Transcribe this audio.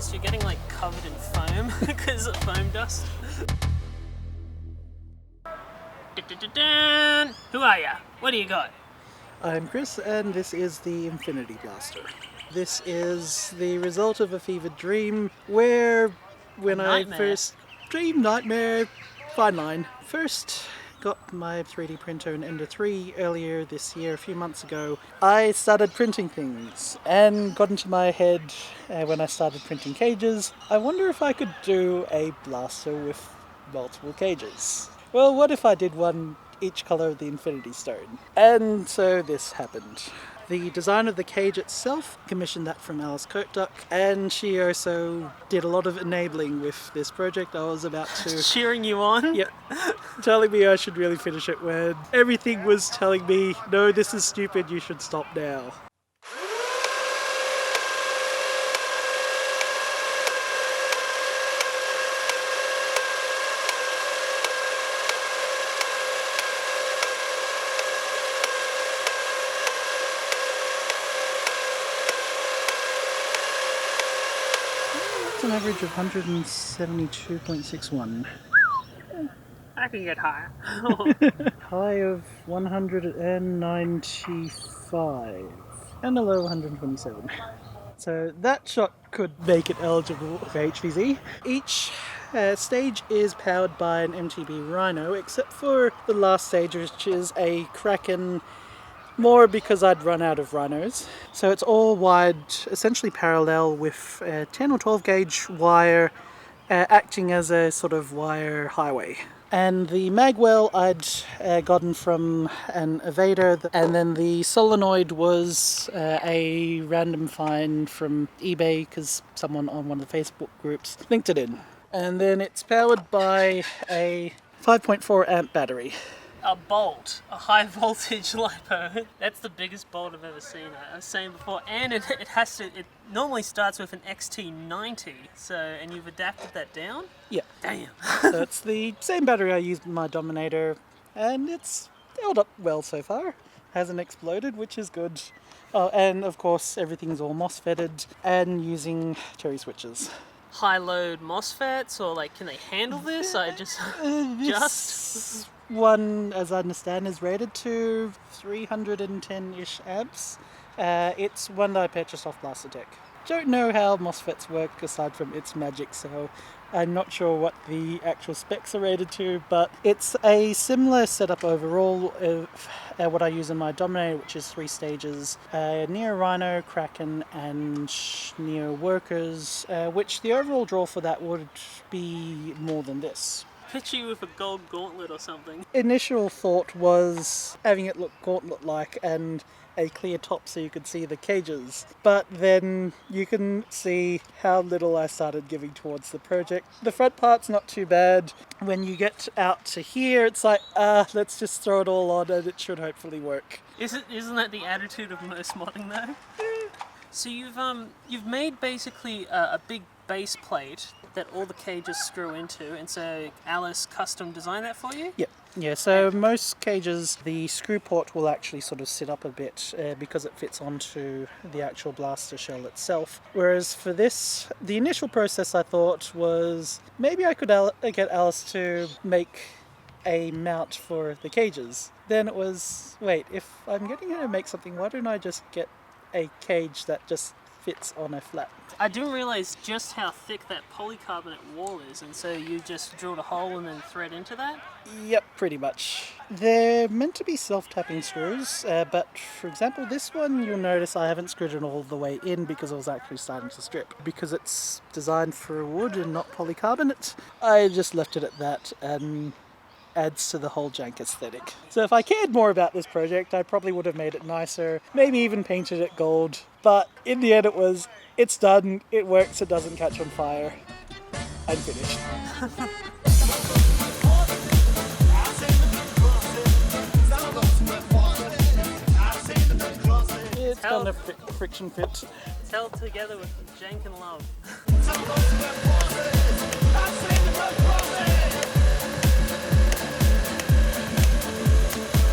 noticed you're getting like covered in foam because of foam dust. Who are ya? What do you got? I'm Chris, and this is the Infinity Blaster. This is the result of a fevered dream where when I first... Nightmare, fine line. First got my 3D printer in Ender 3 earlier this year, a few months ago. I started printing things and got into my head when I started printing cages. I wonder if I could do a blaster with multiple cages. Well, what if I did one each colour of the Infinity Stone? And so this happened. The design of the cage itself, commissioned that from Alice Coatduck, and she also did a lot of enabling with this project. I was about to... Cheering you on? Yep. Telling me I should really finish it when everything was telling me, no, this is stupid, you should stop now. An average of 172.61. I can get higher. High of 195 and a low of 127. So that shot could make it eligible for HVZ. Each stage is powered by an MTB Rhino, except for the last stage, which is a Kraken. More because I'd run out of rhinos. So it's all wired essentially parallel with a 10 or 12 gauge wire acting as a sort of wire highway. And the magwell I'd gotten from an Evader, and then the solenoid was a random find from eBay because someone on one of the Facebook groups linked it in. And then it's powered by a 5.4 amp battery. A bolt, a high voltage LiPo. That's the biggest bolt I've ever seen. I was saying before, and it normally starts with an XT90. So, and you've adapted that down? Yeah. Damn. So it's the same battery I used in my Dominator, and it's held up well so far. Hasn't exploded, which is good. Oh, and of course everything's all MOSFETted and using cherry switches. High load MOSFETs, or like, can they handle this? This one, as I understand, is rated to 310-ish amps. It's one that I purchased off Blastertech. Don't know how MOSFETs work aside from its magic, so I'm not sure what the actual specs are rated to, but it's a similar setup overall of what I use in my Dominator, which is 3 stages, Neo Rhino, Kraken and Neo Workers, which the overall draw for that would be more than this. Picture you with a gold gauntlet or something. Initial thought was having it look gauntlet-like and a clear top so you could see the cages. But then you can see how little I started giving towards the project. The front part's not too bad. When you get out to here, it's like, let's just throw it all on and it should hopefully work. Isn't that the attitude of most modding though? So you've made basically a big base plate that all the cages screw into, and so Alice custom designed that for you? Yep. Yeah, so most cages, the screw port will actually sort of sit up a bit because it fits onto the actual blaster shell itself. Whereas for this, the initial process I thought was maybe I could get Alice to make a mount for the cages. Then it was, wait, if I'm getting her to make something, why don't I just get a cage that just fits on a flat? I didn't realise just how thick that polycarbonate wall is, and so you just drilled a hole and then thread into that? Yep, pretty much. They're meant to be self-tapping screws, but for example this one, you'll notice I haven't screwed it all the way in because I was actually starting to strip. Because it's designed for wood and not polycarbonate, I just left it at that and adds to the whole jank aesthetic. So if I cared more about this project, I probably would have made it nicer, maybe even painted it gold. But in the end it's done, it works, it doesn't catch on fire. I'm finished. It's done a friction fit. It's held together with jank and love.